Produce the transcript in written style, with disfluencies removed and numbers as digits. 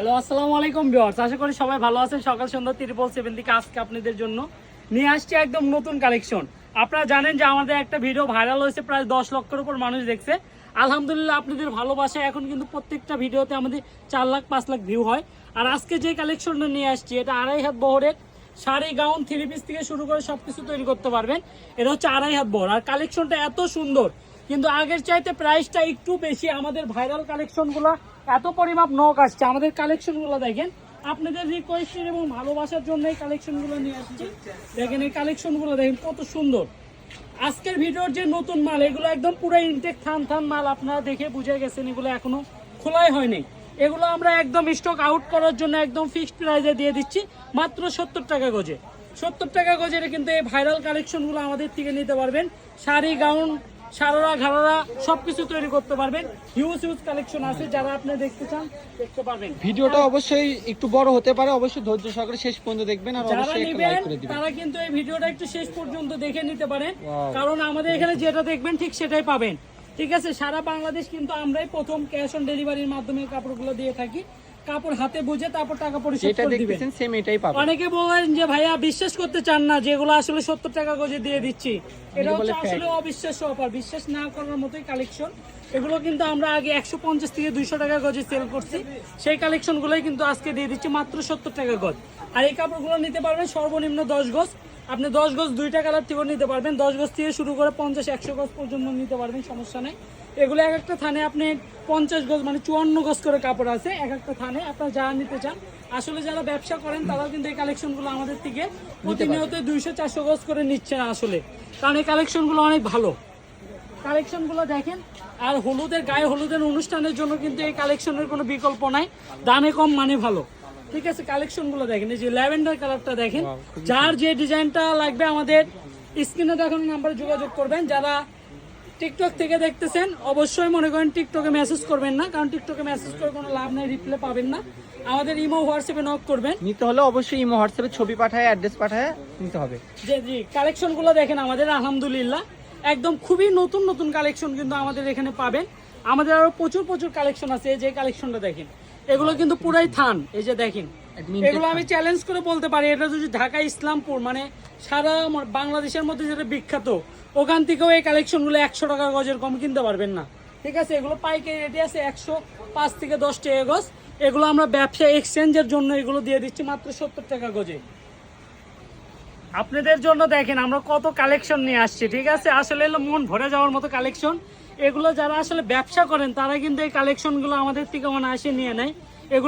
Hello, আসসালামু আলাইকুম viewers, আশা করি সবাই ভালো আছেন। সকাল সন্ধ্যা 777 থেকে আজকে আপনাদের জন্য নিয়ে আসছি একদম নতুন কালেকশন। আপনারা জানেন যে আমাদের একটা ভিডিও ভাইরাল হয়েছে, প্রায় 10 লক্ষের উপর মানুষ দেখছে। আলহামদুলিল্লাহ, আপনাদের ভালোবাসায় এখন কিন্তু প্রত্যেকটা ভিডিওতে আমাদের 4 লাখ 5 লাখ ভিউ হয়। আর আজকে যে কালেকশনটা নিয়ে আসছি, এটা 2.5 হাত বহরের শাড়ি, গাউন, 3 পিস থেকে শুরু করে সবকিছু তৈরি করতে পারবেন। এটা হচ্ছে 2.5 হাত বহর। আর কালেকশনটা এত সুন্দর, কিন্তু আগের চাইতে প্রাইসটা একটু বেশি। আমাদের ভাইরাল কালেকশনগুলো এত পরিমাপ নক আসছে। আমাদের কালেকশনগুলো দেখেন, আপনাদের রিকোয়েস্টের এবং ভালোবাসার জন্য এই কালেকশনগুলো নিয়ে আসছি। দেখেন এই কালেকশনগুলো দেখেন কত সুন্দর। আজকের ভিডিওর যে নতুন মাল, এগুলো একদম পুরো ইনটেক থান থান মাল। আপনারা দেখে বুঝে গেছেন এগুলো এখনো খোলাই হয়নি। এগুলো আমরা একদম স্টক আউট করার জন্য একদম ফিক্সড প্রাইসে দিয়ে দিচ্ছি, মাত্র 70 টাকা গজে। 70 টাকা গজের কিন্তু এই ভাইরাল কালেকশনগুলো আমাদের থেকে নিতে পারবেন। শাড়ি, গাউন, সারারা ঘাড়ারা সবকিছু তৈরি করতে পারবেন। হিউজ কালেকশন আছে, যারা আপনি দেখতে চান দেখতে পারবেন। ভিডিওটা অবশ্যই একটু বড় হতে পারে, অবশ্যই ধৈর্য সহকারে শেষ পর্যন্ত দেখবেন। আর যারা অবশ্যই একটা নেবেন লাইক করে দিবেন। তারা কিন্তু এই ভিডিওটা একটু শেষ পর্যন্ত দেখে নিতে পারেন, কারণ আমাদের এখানে যেটা দেখবেন ঠিক সেটাই পাবেন। ঠিক আছে, সারা বাংলাদেশ কিন্তু আমরাই প্রথম ক্যাশ অন ডেলিভারির মাধ্যমে কাপড়গুলো দিয়ে থাকি। কাপড় হাতে বুঝে তারপর টাকা পরিশোধ করে দিবেন। সেম এটাই পাবেন। অনেকে বলেন যে ভাইয়া বিশ্বাস করতে চান না, যেগুলো আসলে 70 টাকা গজে দিয়ে দিচ্ছি। এটা হচ্ছে আসলে অবিশ্বাস্য অফার, বিশ্বাস না করার মতোই কালেকশন। এগুলো কিন্তু আমরা আগে 150 থেকে 200 টাকা গজে সেল করছি। সেই কালেকশনগুলোই কিন্তু আজকে দিয়ে দিচ্ছি মাত্র 70 টাকা গজ। আর এই কাপড়গুলো নিতে পারবেন সর্বনিম্ন 10 গজ। আপনি 10 গজ 2টা কালার থেকেও নিতে পারবেন। 10 গজ থেকে শুরু করে 50-100 গজ পর্যন্ত নিতে পারবেন, সমস্যা নেই। এগুলো এক একটা থানে আপনি 50 গজ মানে 54 গজ করে কাপড় আছে এক একটা থানে। আপনারা যারা নিতে চান, আসলে যারা ব্যবসা করেন তারাও কিন্তু এই কালেকশনগুলো আমাদের থেকে প্রতিনিয়ত 200-400 গজ করে নিচ্ছেন আসলে, কারণ এই কালেকশনগুলো অনেক ভালো। কালেকশনগুলো দেখেন। আর গায়ে হলুদের অনুষ্ঠানের জন্য কিন্তু এই কালেকশনের কোনো বিকল্প নাই, দামে কম মানে ভালো। ঠিক আছে, কালেকশনগুলো দেখেন। এই যে ল্যাভেন্ডার কালারটা দেখেন, যার যে ডিজাইনটা লাগবে আমাদের স্ক্রিনে দেখানো নাম্বারে যোগাযোগ করবেন। যারা টিকটক থেকে দেখতেছেন, অবশ্যই মনে করেন টিকটকে মেসেজ করবেন না, কারণ টিকটকে মেসেজ করে কোনো লাভ নাই, রিপ্লাই পাবেন না। আমাদের ইমো হোয়াটসঅ্যাপে নক করবেন। নিতে হলে অবশ্যই ইমো হোয়াটসঅ্যাপে ছবি পাঠায়, অ্যাড্রেস পাঠায় নিতে হবে। জি, কালেকশনগুলো দেখেন আমাদের আলহামদুলিল্লাহ একদম খুবই নতুন নতুন কালেকশন কিন্তু আমাদের এখানে পাবেন। আমাদের আরো প্রচুর কালেকশন আছে। এই যে কালেকশনটা দেখেন, এগুলো কিন্তু পুরাই থান। এই যে দেখেন, এগুলো আমি চ্যালেঞ্জ করে বলতে পারি, এটা যদি ঢাকা ইসলামপুর মানে সারা বাংলাদেশের মধ্যে যেটা বিখ্যাত, ওখান থেকেও এই কালেকশনগুলো 100 টাকা গজের কম কিনতে পারবেন না। ঠিক আছে, এগুলো পাইকারি রেটে আছে 105 থেকে 10 টাকা গজ। এগুলো আমরা ব্যবসা এক্সচেঞ্জের জন্য এগুলো দিয়ে দিচ্ছি মাত্র 70 টাকা গজে। আপনাদের জন্য দেখেন আমরা কত কালেকশন নিয়ে আসছি। ঠিক আছে, আসলে এলো মন ভরে যাওয়ার মতো কালেকশন। এগুলো যারা আসলে ব্যবসা করেন তারা কিন্তু এই কালেকশনগুলো আমাদের থেকে অনায়াসে নিয়ে নেয়।